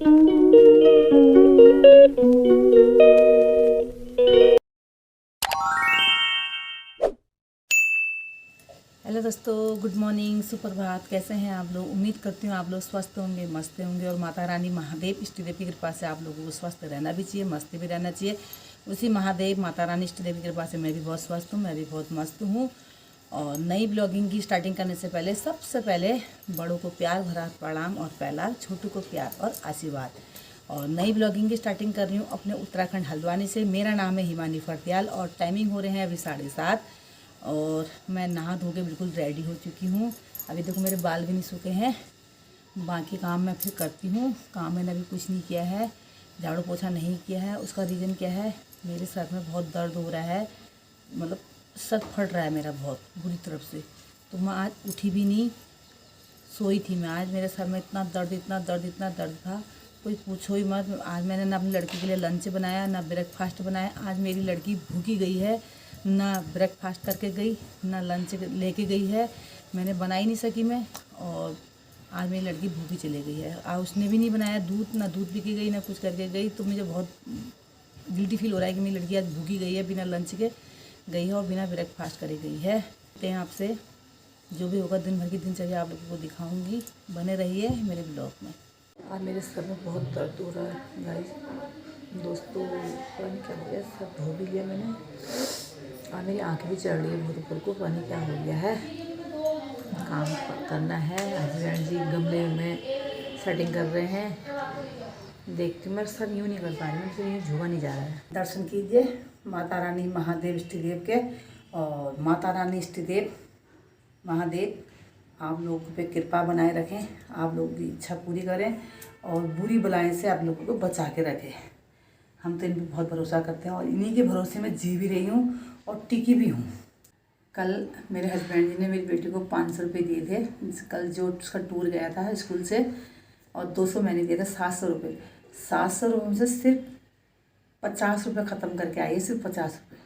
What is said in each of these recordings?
Hello दोस्तों, good morning, सुप्रभात। कैसे हैं आप लोग? उम्मीद करती हूँ आप लोग स्वस्थ होंगे, मस्त होंगे और माता रानी महादेव इष्ट देव की कृपा से आप लोगों को स्वस्थ रहना भी चाहिए, मस्त भी रहना चाहिए। उसी महादेव माता रानी इष्ट देव की कृपा से मैं भी बहुत स्वस्थ हूँ, मैं भी बहुत मस्त हूँ। और नई ब्लॉगिंग की स्टार्टिंग करने से पहले सबसे पहले बड़ों को प्यार भरा प्रणाम और पहला छोटू को प्यार और आशीर्वाद। और नई ब्लॉगिंग की स्टार्टिंग कर रही हूँ अपने उत्तराखंड हल्द्वानी से। मेरा नाम है हिमानी फर्त्याल और टाइमिंग हो रहे हैं अभी 7:30 और मैं नहा धो के बिल्कुल रेडी हो चुकी हूँ। अभी देखो मेरे बाल भी नहीं सूखे हैं, बाकी काम मैं फिर करती हूँ। काम मैंने अभी कुछ नहीं किया है, झाड़ू पोछा नहीं किया है। उसका रीज़न क्या है, मेरे सर में बहुत दर्द हो रहा है, मतलब सर फट रहा है मेरा बहुत बुरी तरफ से। तो मैं आज उठी भी नहीं, सोई थी मैं। आज मेरे सर में इतना दर्द था, कोई पूछो ही मत। आज मैंने ना अपनी लड़की के लिए लंच बनाया, ना ब्रेकफास्ट बनाया। आज मेरी लड़की भूखी गई है, ना ब्रेकफास्ट करके गई, ना लंच लेके गई है। मैंने बना ही नहीं सकी मैं, और आज मेरी लड़की भूखी चली गई है। आज उसने भी नहीं बनाया दूध, ना दूध पी के गई, ना कुछ करके गई। तो मुझे बहुत गिल्टी फील हो रहा है कि मेरी लड़की आज भूखी गई है, बिना लंच के गई है और बिना ब्रेकफास्ट करे गई है। तो आपसे जो भी होगा दिन भर की दिनचर्या आप लोगों को दिखाऊंगी, बने रहिए मेरे ब्लॉग में। आज मेरे सर में बहुत दर्द हो रहा है गाइस, दोस्तों। पानी क्या हो गया, सर धो भी लिया मैंने और मेरी आँखें भी चढ़ रही है बहुत ऊपर को। पानी क्या हो गया है, काम करना है। हस्बैंड जी गमले में सेटिंग कर रहे हैं। देखती हूँ, मैं सर यूँ नहीं कर पा रही हूँ, मुझसे यूँ झुका नहीं जा रहा है। दर्शन कीजिए माता रानी महादेव इष्ट देव के। और माता रानी इष्ट देव महादेव आप लोगों पे कृपा बनाए रखें, आप लोगों की इच्छा पूरी करें और बुरी बलाएं से आप लोगों को बचा के रखें। हम तो इन पर बहुत भरोसा करते हैं और इन्हीं के भरोसे में जी भी रही हूँ और टिकी भी हूँ। कल मेरे हस्बैंड जी ने मेरी बेटी को 500 रुपये दिए थे, कल जो उसका टूर गया था स्कूल से, और 200 मैंने दिए थे, 700 रुपये। 700 रुपये में से सिर्फ 50 रुपये ख़त्म करके आई है, सिर्फ 50 रुपये।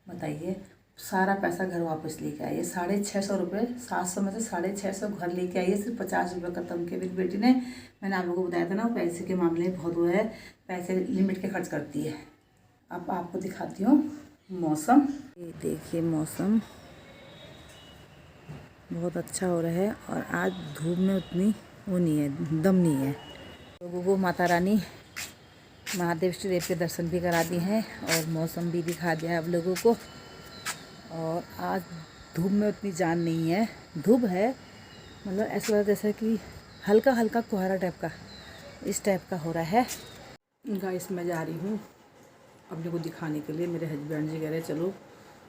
बताइए, सारा पैसा घर वापस लेके आई है। 650 रुपये, 700 में से 650 घर लेके आई है, सिर्फ 50 रुपये ख़त्म किए। मेरी बेटी ने, मैंने आप लोगों को बताया था ना, पैसे के मामले में बहुत वो है, पैसे लिमिट के खर्च करती है। अब आपको दिखाती हूँ मौसम। ये देखिए, मौसम बहुत अच्छा हो रहा है और आज धूप में उतनी वो नहीं है, दम नहीं है। लोगों को माता रानी महादेव इष्ट देव के दर्शन भी करा दिए हैं और मौसम भी दिखा दिया है आप लोगों को। और आज धूप में उतनी जान नहीं है, धूप है, मतलब ऐसा लगा जैसा कि हल्का हल्का कोहरा टाइप का, इस टाइप का हो रहा है। गाइस, मैं जा रही हूँ अपने को दिखाने के लिए। मेरे हस्बैंड जी कह रहे चलो,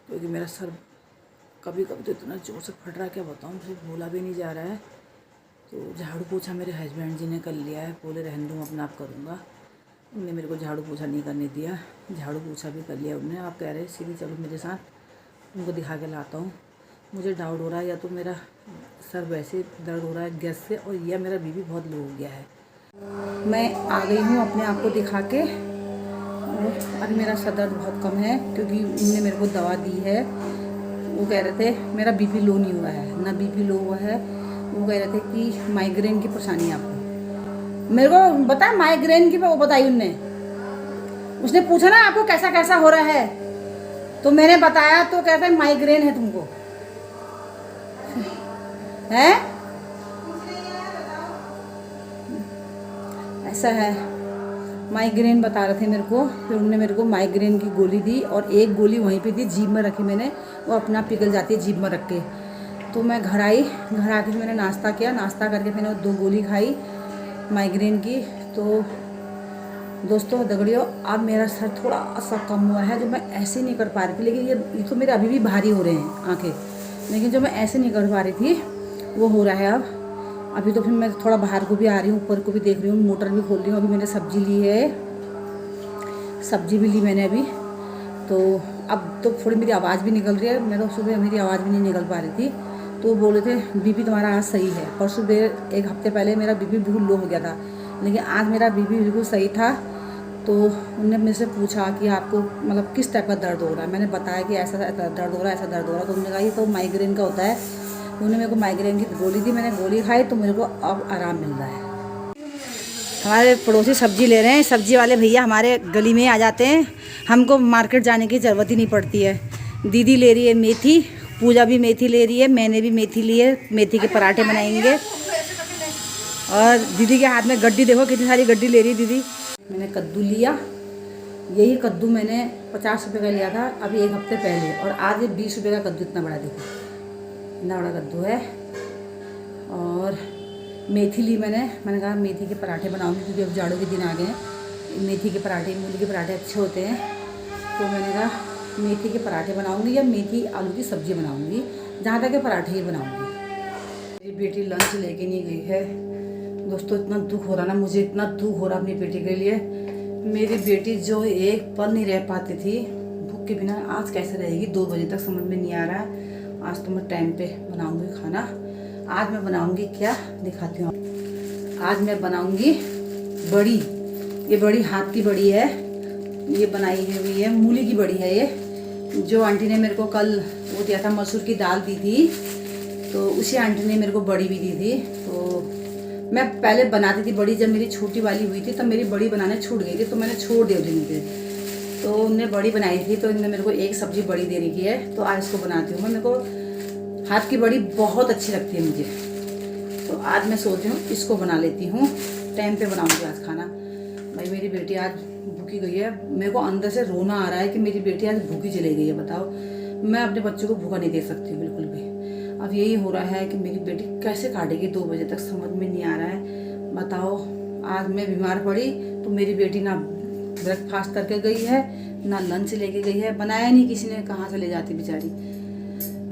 क्योंकि मेरा सर कभी कभी तो इतना जोर से फट रहा है, क्या बताऊँ, फिर बोला भी नहीं जा रहा है। तो झाड़ू पोछा मेरे हस्बैंड जी ने कर लिया है, बोले रहने दूँ अपना आप करूँगा। उनने मेरे को झाड़ू पोछा नहीं करने दिया, झाड़ू पोछा भी कर लिया उन्होंने। आप कह रहे सीधी चलो मेरे साथ, उनको दिखा के लाता हूँ। मुझे डाउट हो रहा है या तो मेरा सर वैसे दर्द हो रहा है गैस से, और या मेरा बीपी बहुत लो हो गया है। मैं आ गई हूँ अपने आप को दिखा के। अभी मेरा सर दर्द बहुत कम है क्योंकि उन्होंने मेरे को दवा दी है। वो कह रहे थे मेरा बीपी लो नहीं हुआ है, ना बीपी लो हुआ है। वो कह रहे थे कि माइग्रेन की परेशानी है आपको। मेरे को बता माइग्रेन की, वो बताई उनने। उसने पूछा ना आपको कैसा कैसा हो रहा है, तो मैंने बताया, तो कहते हैं माइग्रेन है तुमको, है ऐसा है। माइग्रेन बता रहे थे मेरे को। फिर उन्होंने मेरे को माइग्रेन की गोली दी और एक गोली वहीं पे दी, जीभ में रखी मैंने, वो अपना पिघल जाती है जीभ में रख के। तो मैं घर आई, घर आके मैंने नाश्ता किया, नाश्ता करके मैंने 2 गोली खाई माइग्रेन की। तो दोस्तों दगड़ियों, अब मेरा सर थोड़ा सा कम हुआ है, जो मैं ऐसे नहीं कर पा रही थी। लेकिन ये तो मेरे अभी भी भारी हो रहे हैं आंखें, लेकिन जो मैं ऐसे नहीं कर पा रही थी वो हो रहा है अब। अभी तो फिर मैं थोड़ा बाहर को भी आ रही हूँ, ऊपर को भी देख रही हूँ, मोटर भी खोल रही हूँ। अभी मैंने सब्जी ली है, सब्जी भी ली मैंने अभी। तो अब तो थोड़ी मेरी आवाज़ भी निकल रही है। मैं तो सुबह मेरी आवाज़ भी नहीं निकल पा रही थी। तो वो बोले थे बीपी तुम्हारा आज सही है। परसों एक हफ्ते पहले मेरा बीपी बिल्कुल लो हो गया था, लेकिन आज मेरा बीपी बिल्कुल सही था। तो उन्होंने मेरे से पूछा कि आपको मतलब किस टाइप का दर्द हो रहा है। मैंने बताया कि ऐसा दर्द हो रहा है, ऐसा दर्द हो रहा है। तो उन्होंने कहा ये तो माइग्रेन का होता है। उन्होंने मेरे को माइग्रेन की गोली दी, मैंने गोली खाई तो मेरे को अब आराम मिल रहा है। हमारे पड़ोसी सब्जी ले रहे हैं। सब्जी वाले भैया हमारे गली में आ जाते हैं, हमको मार्केट जाने की ज़रूरत ही नहीं पड़ती है। दीदी ले रही है मेथी, पूजा भी मेथी ले रही है, मैंने भी मेथी ली है। मेथी के पराठे बनाएंगे। और दीदी के हाथ में गड्डी देखो, कितनी सारी गड्डी ले रही है दीदी। मैंने कद्दू लिया, यही कद्दू मैंने 50 रुपये का लिया था अभी 1 हफ्ते पहले, और आज ये 20 रुपये का कद्दू इतना बड़ा, देखो इतना बड़ा कद्दू है। और मेथी ली मैंने कहा मेथी के पराठे बनाऊंगी, क्योंकि अब जाड़ों के दिन आ गए हैं। मेथी के पराठे, मूली के पराठे अच्छे होते हैं, तो मैंने कहा मेथी के पराठे बनाऊंगी या मेथी आलू की सब्ज़ी बनाऊंगी, जहाँ तक के पराठे ही बनाऊंगी। मेरी बेटी लंच लेके नहीं गई है दोस्तों, इतना दुख हो रहा ना मुझे, इतना दुख हो रहा अपनी बेटी के लिए। मेरी बेटी जो एक पल नहीं रह पाती थी भूख के बिना, आज कैसे रहेगी 2 बजे तक, समझ में नहीं आ रहा है। आज तो मैं टाइम पे बनाऊंगी खाना। आज मैं बनाऊंगी क्या दिखाती हूँ। आज मैं बनाऊंगी बड़ी, ये बड़ी हाथ की बड़ी है, ये बनाई हुई है मूली की बड़ी है। ये जो आंटी ने मेरे को कल वो दिया था, मसूर की दाल दी थी, तो उसी आंटी ने मेरे को बड़ी भी दी थी। तो मैं पहले बनाती थी बड़ी, जब मेरी छोटी वाली हुई थी तब मेरी बड़ी बनाने छूट गई थी, तो मैंने छोड़ दी दिन पे। तो उनने बड़ी बनाई थी, तो इनने मेरे को एक सब्जी बड़ी दे रही है, तो आज इसको बनाती हूँ मैं। मेरे को हाथ की बड़ी बहुत अच्छी लगती है मुझे, तो आज मैं सोच रही हूँ इसको बना लेती हूँ। टाइम पे बनाऊँगी आज खाना। भाई मेरी बेटी आज भूखी गई है, मेरे को अंदर से रोना आ रहा है कि मेरी बेटी आज भूखी चली गई है। बताओ, मैं अपने बच्चों को भूखा नहीं दे सकती बिल्कुल भी। अब यही हो रहा है कि मेरी बेटी कैसे काटेगी 2 बजे तक, समझ में नहीं आ रहा है। बताओ, आज मैं बीमार पड़ी तो मेरी बेटी ना ब्रेकफास्ट करके गई है, ना लंच लेके गई है, बनाया नहीं किसी ने, कहाँ से ले जाती बेचारी।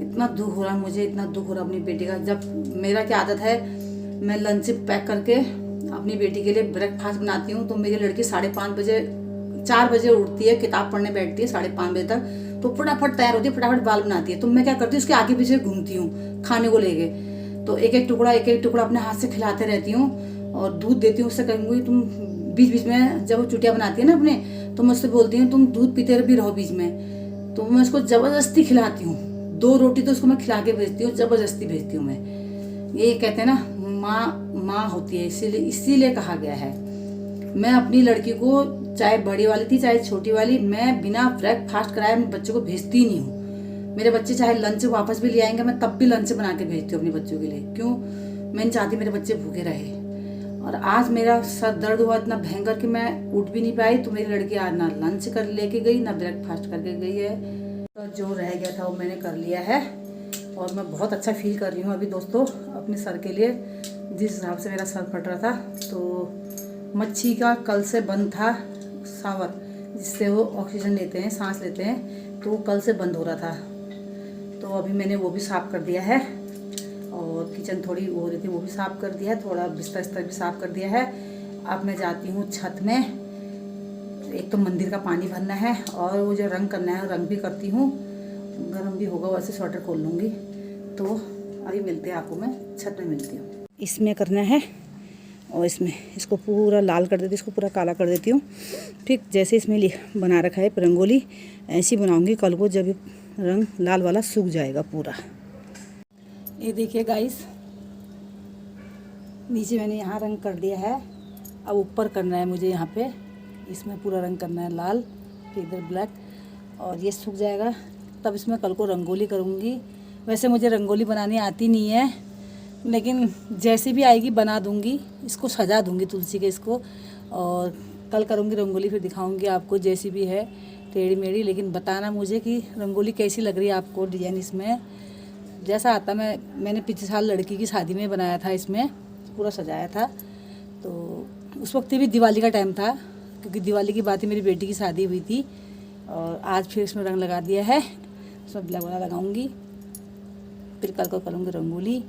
इतना दुख हो रहा मुझे, इतना दुख हो रहा अपनी बेटी का। जब मेरा क्या आदत है, मैं लंच पैक करके अपनी बेटी के लिए ब्रेकफास्ट बनाती हूँ, तो मेरी लड़की 5:30 बजे 4 बजे उठती है, किताब पढ़ने बैठती है 5:30 बजे तक, तो फटाफट तैयार होती है, फटाफट बाल बनाती है। तो मैं क्या करती हूँ, उसके आगे पीछे घूमती हूँ खाने को लेके, तो एक एक टुकड़ा अपने हाथ से खिलाते रहती हूँ और दूध देती हूँ। उससे कहूँगी तुम बीच बीच में जब वो चुटिया बनाती है ना अपने, तो मैं उससे बोलती हूँ तुम दूध पीते भी रहो बीच में। तो मैं उसको ज़बरदस्ती खिलाती हूँ, 2 रोटी तो उसको मैं खिला के भेजती हूँ, ज़बरदस्ती भेजती हूँ मैं। ये कहते हैं ना, माँ होती है, इसीलिए कहा गया है। मैं अपनी लड़की को, चाहे बड़ी वाली थी चाहे छोटी वाली, मैं बिना ब्रेकफास्ट कराए अपने बच्चों को भेजती ही नहीं हूँ। मेरे बच्चे चाहे लंच वापस भी ले आएंगे, मैं तब भी लंच बना के भेजती हूँ अपने बच्चों के लिए। क्यों? मैं नहीं चाहती मेरे बच्चे भूखे रहे। और आज मेरा सर दर्द हुआ इतना भयंकर कि मैं उठ भी नहीं पाई, तो मेरी लड़की आज ना लंच कर लेके गई, ना ब्रेकफास्ट करके गई है। तो जो रह गया था वो मैंने कर लिया है, और मैं बहुत अच्छा फील कर रही हूँ अभी दोस्तों अपने सर के लिए। जिस हिसाब से मेरा सर फट रहा था, तो मच्छी का कल से बंद था सावर, जिससे वो ऑक्सीजन लेते हैं, सांस लेते हैं, तो वो कल से बंद हो रहा था। तो अभी मैंने वो भी साफ़ कर दिया है, और किचन थोड़ी हो रही थी वो भी साफ़ कर दिया है, थोड़ा बिस्तर भी साफ़ कर दिया है। अब मैं जाती हूँ छत में, एक तो मंदिर का पानी भरना है, और वो जो रंग करना है रंग भी करती हूँ। गर्म भी होगा, वैसे स्वेटर खोल लूँगी। तो अभी मिलते हैं आपको, मैं छत में मिलती हूँ। इसमें करना है, और इसमें इसको पूरा लाल कर देती हूँ, इसको पूरा काला कर देती हूँ। ठीक जैसे इसमें बना रखा है रंगोली, ऐसी बनाऊँगी कल को, जब रंग लाल वाला सूख जाएगा पूरा। ये देखिए गाइस, नीचे मैंने यहाँ रंग कर दिया है। अब ऊपर करना है मुझे, यहाँ पे इसमें पूरा रंग करना है लाल, फिर इधर ब्लैक, और ये सूख जाएगा तब इसमें कल को रंगोली करूँगी। वैसे मुझे रंगोली बनानी आती नहीं है, लेकिन जैसे भी आएगी बना दूँगी, इसको सजा दूँगी तुलसी के इसको, और कल करूँगी रंगोली, फिर दिखाऊँगी आपको जैसी भी है टेढ़ी मेढ़ी। लेकिन बताना मुझे कि रंगोली कैसी लग रही है आपको, डिज़ाइन इसमें जैसा आता। मैंने पिछले साल लड़की की शादी में बनाया था, इसमें पूरा सजाया था, तो उस वक्त भी दिवाली का टाइम था, क्योंकि दिवाली की बात ही मेरी बेटी की शादी हुई थी। और आज फिर इसमें रंग लगा दिया है, सब वाला लगाऊंगी, फिर कल को करूँगी रंगोली।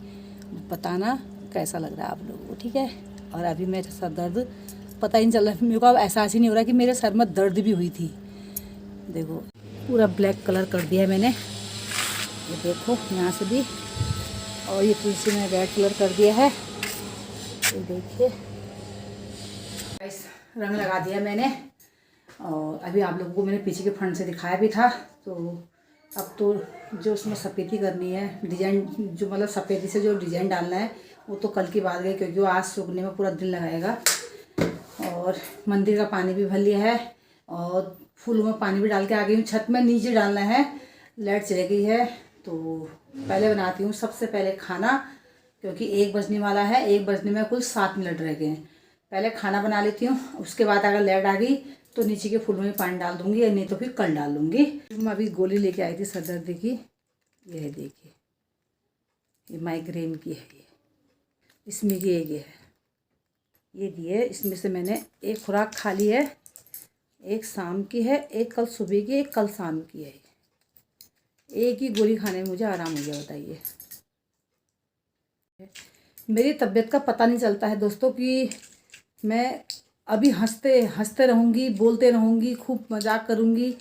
बताना कैसा लग रहा है आप लोगों को, ठीक है। और अभी मेरा सर दर्द पता ही नहीं चल रहा, मेरे को अब एहसास ही नहीं हो रहा कि मेरे सर में दर्द भी हुई थी। देखो पूरा ब्लैक कलर कर दिया है मैंने, ये देखो यहाँ से भी, और ये तुलसी में रेड कलर कर दिया है, ये देखिए रंग लगा दिया मैंने। और अभी आप लोगों को मैंने पीछे के फ्रंट से दिखाया भी था। तो अब तो जो उसमें सफ़ेदी करनी है, डिज़ाइन जो मतलब सफ़ेदी से जो डिज़ाइन डालना है, वो तो कल की बात है, क्योंकि वो आज सूखने में पूरा दिन लगाएगा। और मंदिर का पानी भी भर लिया है और फूलों में पानी भी डाल के आ गई हूँ। छत में नीचे डालना है, लाइट चली गई है। तो पहले बनाती हूँ सबसे पहले खाना, क्योंकि 1 बजने वाला है। 1 बजने में कुल 7 मिनट रह गए हैं। पहले खाना बना लेती हूँ, उसके बाद अगर लाइट आ गई तो नीचे के फूलों में पानी डाल दूँगी, या नहीं तो फिर कल डाल दूँगी। मैं अभी गोली लेके आई थी सर दर्द की, ये देखिए, ये माइग्रेन की है। ये इसमें की एक है, ये दी है। इसमें से मैंने एक खुराक खा ली है, एक शाम की है, एक कल सुबह की, एक कल शाम की है। एक ही गोली खाने में मुझे आराम हो गया, बताइए। मेरी तबीयत का पता नहीं चलता है दोस्तों कि मैं अभी हंसते हंसते रहूँगी, बोलते रहूँगी, खूब मजाक करूँगी,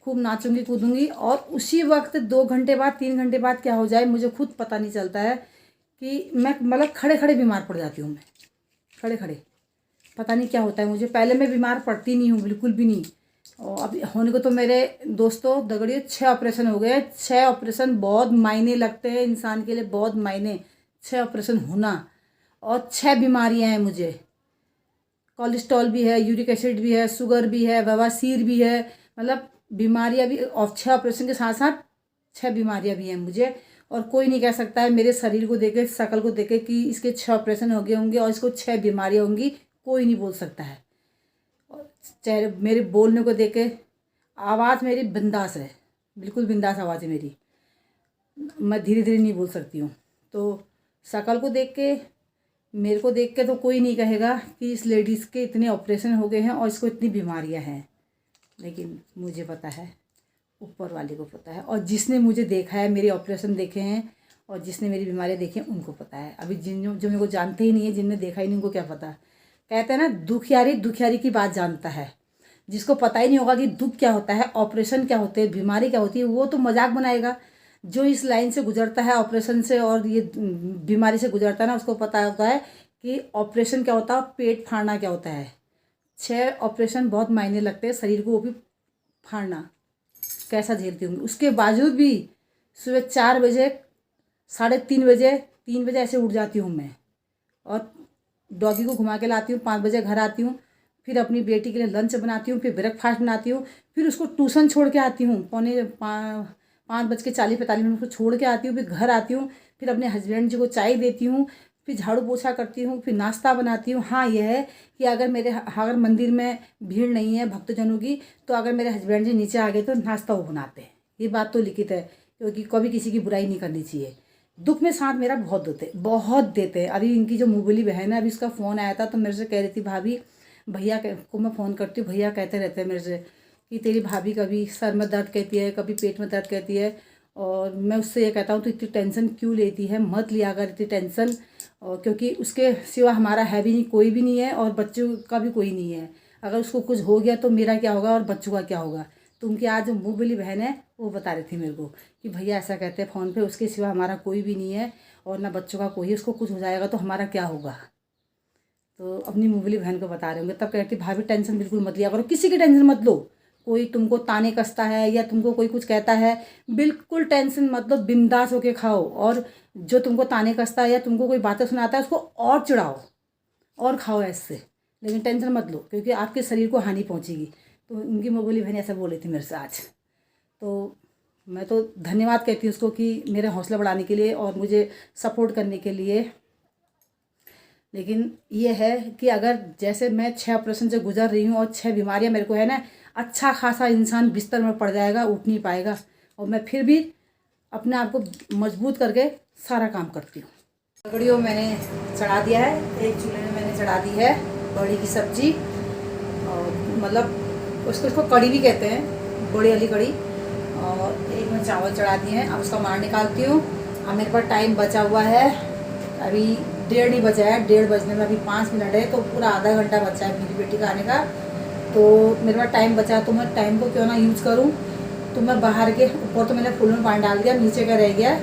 खूब नाचूँगी कूदूँगी, और उसी वक्त 2 घंटे बाद 3 घंटे बाद क्या हो जाए मुझे खुद पता नहीं चलता है कि मैं मतलब खड़े खड़े बीमार पड़ जाती हूँ। मैं खड़े खड़े पता नहीं क्या होता है मुझे। पहले मैं बीमार पड़ती नहीं हूँ, बिल्कुल भी नहीं। और अभी होने को तो मेरे दोस्तों दगड़ियों 6 ऑपरेशन हो गए। 6 ऑपरेशन बहुत मायने लगते हैं इंसान के लिए, बहुत मायने। 6 ऑपरेशन होना, और 6 बीमारियां हैं मुझे। कोलेस्ट्रॉल भी है, यूरिक एसिड भी है, शुगर भी है, बवासीर भी है, मतलब बीमारियां भी। और 6 ऑपरेशन के साथ साथ 6 बीमारियां भी हैं मुझे। और कोई नहीं कह सकता है मेरे शरीर को देखे, शक्ल को देखे कि इसके 6 ऑपरेशन हो गए होंगे और इसको 6 बीमारियां होंगी। कोई नहीं बोल सकता है। और चेहरे मेरे बोलने को देखे, आवाज़ मेरी बिंदास है, बिल्कुल बिंदास आवाज़ है मेरी। मैं धीरे धीरे नहीं बोल सकती हूँ। तो शक्ल को देख के, मेरे को देख के तो कोई नहीं कहेगा कि इस लेडीज़ के इतने ऑपरेशन हो गए हैं और इसको इतनी बीमारियां हैं। लेकिन मुझे पता है, ऊपर वाले को पता है। और जिसने मुझे देखा है, मेरे ऑपरेशन देखे हैं और जिसने मेरी बीमारियां देखी हैं, उनको पता है। अभी जो मेरे को जानते ही नहीं है, जिनने देखा ही नहीं, उनको क्या पता। कहते हैं ना, दुखियारी दुखियारी की बात जानता है। जिसको पता ही नहीं होगा कि दुख क्या होता है, ऑपरेशन क्या होते हैं, बीमारी क्या होती है, वो तो मजाक बनाएगा। जो इस लाइन से गुजरता है, ऑपरेशन से और ये बीमारी से गुजरता है ना, उसको पता होता है कि ऑपरेशन क्या होता है, पेट फाड़ना क्या होता है। 6 ऑपरेशन बहुत मायने लगते हैं शरीर को, वो भी फाड़ना कैसा झेलती होंगी। उसके बावजूद भी सुबह 4 बजे, 3:30 बजे, 3 बजे ऐसे उठ जाती हूँ मैं, और डॉगी को घुमा के लाती हूँ। 5 बजे घर आती हूँ, फिर अपनी बेटी के लिए लंच बनाती हूँ, फिर ब्रेकफास्ट बनाती हूँ, फिर उसको ट्यूशन छोड़ के आती हूँ। 5:40-45 उसको छोड़ के आती हूँ, फिर घर आती हूँ, फिर अपने हस्बैंड जी को चाय देती हूँ, फिर झाड़ू पोछा करती हूँ, फिर नाश्ता बनाती हूँ। हाँ, यह है कि अगर मंदिर में भीड़ नहीं है भक्तजनों की, तो अगर मेरे हस्बैंड जी नीचे आ गए तो नाश्ता वो बनाते हैं। ये बात तो लिखित है, क्योंकि कभी किसी की बुराई नहीं करनी चाहिए। दुख में साथ मेरा बहुत देते हैं। अभी इनकी जो मुबली बहन है, अभी उसका फ़ोन आया था तो मेरे से कह रही थी, भाभी भैया को मैं फ़ोन करती हूँ, भैया कहते रहते हैं मेरे से कि तेरी भाभी कभी सर में दर्द कहती है, कभी पेट में दर्द कहती है। और मैं उससे ये कहता हूँ, तो इतनी टेंशन क्यों लेती है, मत लिया कर इतनी टेंशन। और क्योंकि उसके सिवा हमारा है भी नहीं, कोई भी नहीं है, और बच्चों का भी कोई नहीं है। अगर उसको कुछ हो गया तो मेरा क्या होगा और बच्चों का क्या होगा। तो उनकी आज जो मुँहबोली बहन है वो बता रही थी मेरे को कि भैया ऐसा कहते हैं फ़ोन पे, उसके सिवा हमारा कोई भी नहीं है और ना बच्चों का कोई है, उसको कुछ हो जाएगा तो हमारा क्या होगा। तो अपनी मुँहबोली बहन को बता रहे होंगे। तब कहती, भाभी टेंशन बिल्कुल मत लिया करो, किसी की टेंशन मत लो। कोई तुमको ताने कसता है या तुमको कोई कुछ कहता है, बिल्कुल टेंशन मत लो, बिंदास होके खाओ। और जो तुमको ताने कसता है या तुमको कोई बातें सुनाता है, उसको और चिढ़ाओ और खाओ ऐसे, लेकिन टेंशन मत लो, क्योंकि आपके शरीर को हानि पहुंचेगी। तो उनकी मुँहबोली बहन ऐसा बोल रही थी मेरे से आज। तो मैं तो धन्यवाद कहती हूँ उसको कि मेरे हौसला बढ़ाने के लिए और मुझे सपोर्ट करने के लिए। लेकिन ये है कि अगर जैसे मैं 6 ऑपरेशन से गुजर रही हूँ और 6 बीमारियाँ मेरे को है ना, अच्छा खासा इंसान बिस्तर में पड़ जाएगा, उठ नहीं पाएगा। और मैं फिर भी अपने आप को मजबूत करके सारा काम करती हूँ। सगड़ियों मैंने चढ़ा दिया है, एक चूल्हे में मैंने चढ़ा दी है बड़ी की सब्जी, और मतलब उसको कड़ी भी कहते हैं, बड़ी वाली कड़ी। और एक में चावल चढ़ा दिए हैं। अब उसका मार निकालती हूँ। अब मेरे पास टाइम बचा हुआ है, अभी 1:30 नहीं बजा है, 1:30 बजने में अभी 5 मिनट है, तो पूरा आधा घंटा बचा है मेरी बेटी का आने का। तो मेरे पास टाइम बचा है, तो मैं टाइम को क्यों ना यूज़ करूँ। तो मैं बाहर के ऊपर तो मैंने फूलों में पानी डाल दिया, नीचे का रह गया,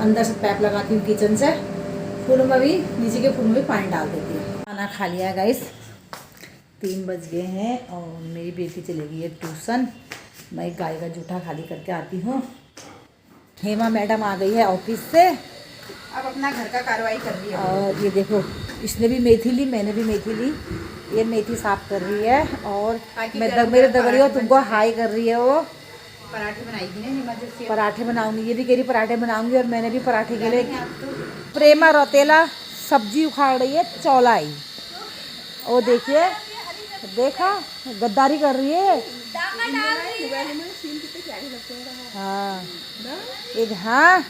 अंदर से पैप लगाती हूँ किचन से, फूलों में भी, नीचे के फूलों में भी पानी डाल देती हूँ। खाना खा लिया गाइस, 3 बज गए हैं और मेरी बेटी चली गई है ट्यूशन। मैं गाय का जूठा खाली करके आती हूँ। हेमा मैडम आ गई है ऑफिस से, अब अपना घर का कार्रवाई कर रही है। और ये देखो, इसने भी मेथी ली, मैंने भी मेथी ली, ये मेथी साफ कर रही है और मेरे दगड़ियों तुमको हाई कर रही है वो। पराठे बनाएगी ना निमक से। पराठे बनाऊंगी, ये भी कह रही पराठे बनाऊंगी और मैंने भी पराठे के लिए प्रेमा रौतेला सब्जी उखाड़ रही है चौलाई। वो देखिए, देखा गद्दारी कर रही है। हाँ एक, हाँ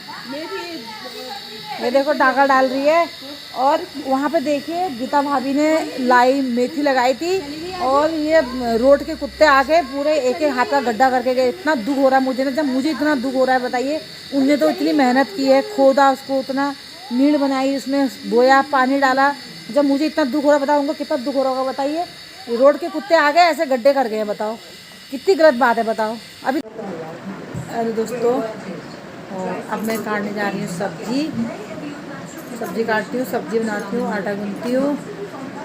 ये देखो डाका डाल रही है। और वहाँ पे देखिए गीता भाभी ने लाई मेथी लगाई थी और ये रोड के कुत्ते आके पूरे एक एक हाथ का गड्ढा करके गए। इतना दुख हो रहा है मुझे ना, जब मुझे इतना दुख हो रहा है बताइए, उनने तो इतनी मेहनत की है, खोदा उसको, उतना नीड़ बनाई, उसमें बोया, पानी डाला। जब मुझे इतना दुख हो रहा है बताओ उनको कितना दुख हो रहा होगा बताइए। रोड के कुत्ते आ गए ऐसे गड्ढे कर गए, बताओ कितनी गलत बात है बताओ। अभी अरे दोस्तों, और अब मैं काटने जा रही हूँ सब्जी काटती हूँ, सब्जी बनाती हूँ, आटा गूंथती हूँ।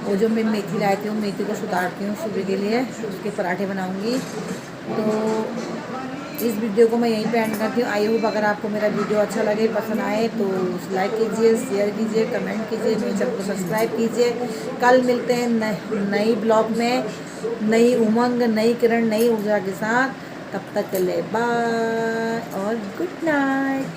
वो जो मैं मेथी लाई थी, मेथी को सुधारती हूँ सुबह के लिए, उसके पराठे बनाऊँगी। तो इस वीडियो को मैं यहीं पे एंड करती हूँ। आई होप अगर आपको मेरा वीडियो अच्छा लगे, पसंद आए तो लाइक कीजिए, शेयर कीजिए, कमेंट कीजिए, मेरे चैनल को सब्सक्राइब कीजिए। कल मिलते हैं नई ब्लॉग में, नई उमंग, नई किरण, नई ऊर्जा के साथ। तब तक के लिए बाय और गुड नाइट।